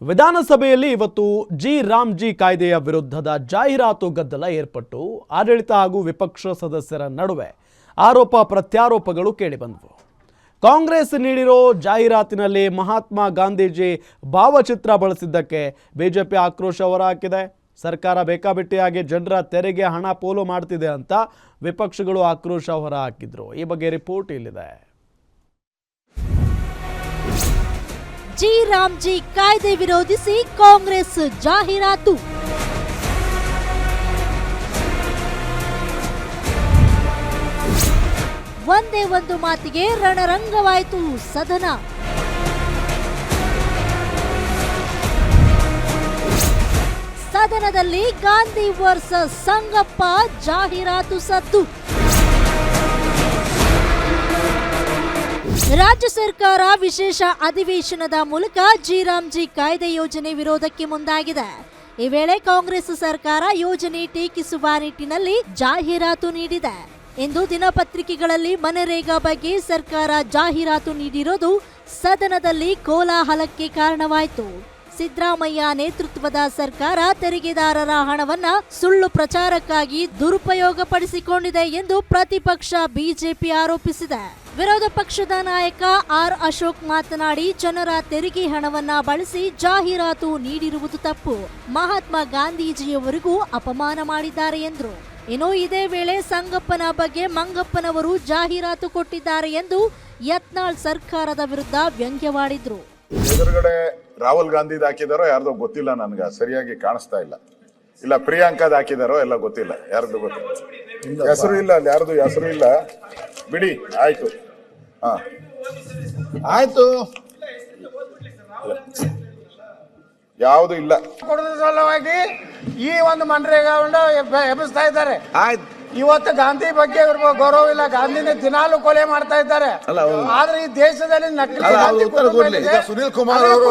ವಿಧಾನಸಭೆಯಲ್ಲಿ ಇವತ್ತು ರಾಮ್ಜಿ ಕಾಯ್ದೆಯ ವಿರುದ್ಧದ ಜಾಹೀರಾತು ಗದ್ದಲ ಏರ್ಪಟ್ಟು ಆಡಳಿತ ಹಾಗೂ ವಿಪಕ್ಷ ಸದಸ್ಯರ ನಡುವೆ ಆರೋಪ ಪ್ರತ್ಯಾರೋಪಗಳು ಕೇಳಿಬಂದವು. ಕಾಂಗ್ರೆಸ್ ನೀಡಿರೋ ಜಾಹೀರಾತಿನಲ್ಲಿ ಮಹಾತ್ಮ ಗಾಂಧೀಜಿ ಭಾವಚಿತ್ರ ಬಳಸಿದ್ದಕ್ಕೆ ಬಿಜೆಪಿ ಆಕ್ರೋಶ ಹೊರಹಾಕಿದೆ. ಸರ್ಕಾರ ಬೇಕಾಬಿಟ್ಟಿಯಾಗಿ ಜನರ ತೆರಿಗೆ ಹಣ ಪೋಲು ಮಾಡ್ತಿದೆ ಅಂತ ವಿಪಕ್ಷಗಳು ಆಕ್ರೋಶ ಹೊರಹಾಕಿದ್ರು. ಈ ಬಗ್ಗೆ ರಿಪೋರ್ಟ್ ಇಲ್ಲಿದೆ. ರಾಮ್ಜಿ ಕಾಯ್ದೆ ವಿರೋಧಿಸಿ ಕಾಂಗ್ರೆಸ್ ಜಾಹೀರಾತು. ಒಂದೇ ಒಂದು ಮಾತಿಗೆ ರಣರಂಗವಾಯಿತು ಸದನ. ಸದನದಲ್ಲಿ ಗಾಂಧಿ ವರ್ಸಸ್ ಸಂಗಪ್ಪ ಜಾಹೀರಾತು ಸದ್ದು. ರಾಜ್ಯ ಸರ್ಕಾರ ವಿಶೇಷ ಅಧಿವೇಶನದ ಮೂಲಕ ರಾಮ್ಜಿ ಕಾಯ್ದೆ ಯೋಜನೆ ವಿರೋಧಕ್ಕೆ ಮುಂದಾಗಿದೆ. ಈ ವೇಳೆ ಕಾಂಗ್ರೆಸ್ ಸರ್ಕಾರ ಯೋಜನೆ ಟೀಕಿಸುವ ನಿಟ್ಟಿನಲ್ಲಿ ಜಾಹೀರಾತು ನೀಡಿದೆ. ಇಂದು ದಿನಪತ್ರಿಕೆಗಳಲ್ಲಿ ಮನರೇಗಾ ಬಗ್ಗೆ ಸರ್ಕಾರ ಜಾಹೀರಾತು ನೀಡಿರೋದು ಸದನದಲ್ಲಿ ಕೋಲಾಹಲಕ್ಕೆ ಕಾರಣವಾಯಿತು. ಸಿದ್ದರಾಮಯ್ಯ ನೇತೃತ್ವದ ಸರ್ಕಾರ ತೆರಿಗೆದಾರರ ಹಣವನ್ನ ಸುಳ್ಳು ಪ್ರಚಾರಕ್ಕಾಗಿ ದುರುಪಯೋಗಪಡಿಸಿಕೊಂಡಿದೆ ಎಂದು ಪ್ರತಿಪಕ್ಷ ಬಿಜೆಪಿ ಆರೋಪಿಸಿದೆ. ವಿರೋಧ ಪಕ್ಷದ ನಾಯಕ ಆರ್ ಅಶೋಕ್ ಮಾತನಾಡಿ, ಜನರ ತೆರಿಗೆ ಹಣವನ್ನ ಬಳಸಿ ಜಾಹೀರಾತು ನೀಡಿರುವುದು ತಪ್ಪು. ಮಹಾತ್ಮ ಗಾಂಧೀಜಿಯವರಿಗೂ ಅಪಮಾನ ಮಾಡಿದ್ದಾರೆ ಎಂದರು. ಇನ್ನು ಇದೇ ವೇಳೆ ಸಂಗಪ್ಪನ ಬಗ್ಗೆ ಮಂಗಪ್ಪನವರು ಜಾಹೀರಾತು ಕೊಟ್ಟಿದ್ದಾರೆ ಎಂದು ಯತ್ನಾಳ್ ಸರ್ಕಾರದ ವಿರುದ್ಧ ವ್ಯಂಗ್ಯವಾಡಿದ್ರು. ಎದುರುಗಡೆ ರಾಹುಲ್ ಗಾಂಧಿದ್ ಹಾಕಿದಾರೋ ಯಾರ್ದೋ ಗೊತ್ತಿಲ್ಲ, ನನ್ಗೆ ಸರಿಯಾಗಿ ಕಾಣಿಸ್ತಾ ಇಲ್ಲ. ಇಲ್ಲ ಪ್ರಿಯಾಂಕಾದ್ ಹಾಕಿದಾರೋ ಎಲ್ಲ ಗೊತ್ತಿಲ್ಲ, ಯಾರ್ದು ಗೊತ್ತಿಲ್ಲ, ಹೆಸರು ಇಲ್ಲ, ಅಲ್ಲಿ ಯಾರ್ದು ಹೆಸರು ಇಲ್ಲ. ಬಿಡಿ, ಆಯ್ತು. ಆಯ್ತು, ಯಾವುದು ಇಲ್ಲ. ಕೊಡೋದ್ರ ಸಲುವಾಗಿ ಈ ಒಂದು ಮನ್ರೇಗಾವನ್ನು ಎಬ್ಬಿಸ್ತಾ ಇದ್ದಾರೆ. ಇವತ್ತು ಗಾಂಧಿ ಬಗ್ಗೆ ಗೌರವ ಇಲ್ಲ, ಗಾಂಧಿನ ದಿನಾಲು ಕೊಲೆ ಮಾಡ್ತಾ ಇದ್ದಾರೆ. ಆದ್ರೆ ಈ ದೇಶದಲ್ಲಿ ಸುನೀಲ್ ಕುಮಾರ್ ಅವರು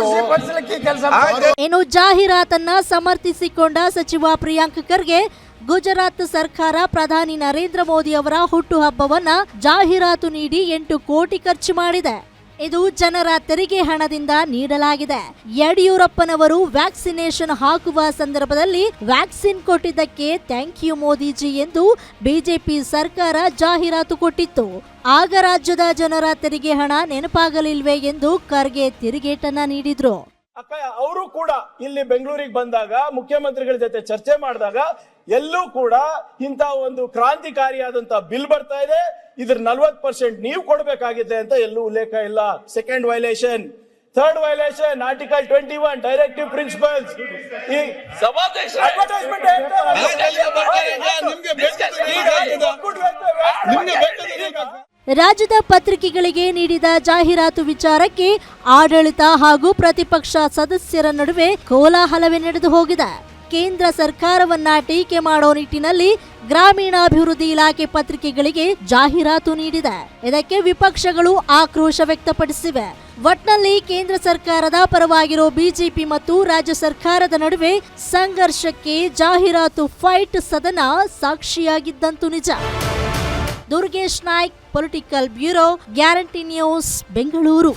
ಏನು ಜಾಹೀರಾತನ್ನ ಸಮರ್ಥಿಸಿಕೊಂಡ ಸಚಿವ ಪ್ರಿಯಾಂಕ್ ಖರ್ಗೆ, ಗುಜರಾತ್ ಸರ್ಕಾರ ಪ್ರಧಾನಿ ನರೇಂದ್ರ ಮೋದಿ ಅವರ ಹುಟ್ಟುಹಬ್ಬವನ್ನ ಜಾಹೀರಾತು ನೀಡಿ 8 ಕೋಟಿ ಖರ್ಚು ಮಾಡಿದೆ. ಇದು ಜನರ ತೆರಿಗೆ ಹಣದಿಂದ ನೀಡಲಾಗಿದೆ. ಯಡಿಯೂರಪ್ಪನವರು ವ್ಯಾಕ್ಸಿನೇಷನ್ ಹಾಕುವ ಸಂದರ್ಭದಲ್ಲಿ ವ್ಯಾಕ್ಸಿನ್ ಕೊಟ್ಟಿದ್ದಕ್ಕೆ ಥ್ಯಾಂಕ್ ಯು ಮೋದಿಜಿ ಎಂದು ಬಿಜೆಪಿ ಸರ್ಕಾರ ಜಾಹೀರಾತು ಕೊಟ್ಟಿತ್ತು. ಆಗ ರಾಜ್ಯದ ಜನರ ತೆರಿಗೆ ಹಣ ನೆನಪಾಗಲಿಲ್ವೇ ಎಂದು ಖರ್ಗೆ ತಿರುಗೇಟನ್ನ ನೀಡಿದ್ರು. ಅವರು ಕೂಡ ಇಲ್ಲಿ ಬೆಂಗಳೂರಿಗೆ ಬಂದಾಗ ಮುಖ್ಯಮಂತ್ರಿಗಳ ಜೊತೆ ಚರ್ಚೆ ಮಾಡಿದಾಗ ಎಲ್ಲೂ ಕೂಡ ಇಂತ ಒಂದು ಕ್ರಾಂತಿಕಾರಿಯಾದಂತ ಬಿಲ್ ಬರ್ತಾ ಇದೆ, ಇದ್ರ 40% ನೀವು ಕೊಡಬೇಕಾಗಿದೆ ಅಂತ ಎಲ್ಲೂ ಉಲ್ಲೇಖ ಇಲ್ಲ. Second violation. Third violation, article 21 directive principles. ಈ ರಾಜ್ಯದ ಪತ್ರಿಕೆಗಳಿಗೆ ನೀಡಿದ ಜಾಹೀರಾತು ವಿಚಾರಕ್ಕೆ ಆಡಳಿತ ಹಾಗೂ ಪ್ರತಿಪಕ್ಷ ಸದಸ್ಯರ ನಡುವೆ ಕೋಲಾಹಲವೇ ನಡೆದು ಹೋಗಿದೆ. ಕೇಂದ್ರ ಸರ್ಕಾರವನ್ನ ಟೀಕೆ ಮಾಡೋ ನಿಟ್ಟಿನಲ್ಲಿ ಗ್ರಾಮೀಣಾಭಿವೃದ್ಧಿ ಇಲಾಖೆ ಪತ್ರಿಕೆಗಳಿಗೆ ಜಾಹೀರಾತು ನೀಡಿದೆ. ಇದಕ್ಕೆ ವಿಪಕ್ಷಗಳು ಆಕ್ರೋಶ ವ್ಯಕ್ತಪಡಿಸಿವೆ. ಒಟ್ನಲ್ಲಿ ಕೇಂದ್ರ ಸರ್ಕಾರದ ಪರವಾಗಿರೋ ಬಿಜೆಪಿ ಮತ್ತು ರಾಜ್ಯ ಸರ್ಕಾರದ ನಡುವೆ ಸಂಘರ್ಷಕ್ಕೆ ಜಾಹೀರಾತು ಫೈಟ್ ಸದನ ಸಾಕ್ಷಿಯಾಗಿದ್ದಂತೂ ನಿಜ. Durgesh Naik, political bureau, guarantee news, Bengaluru.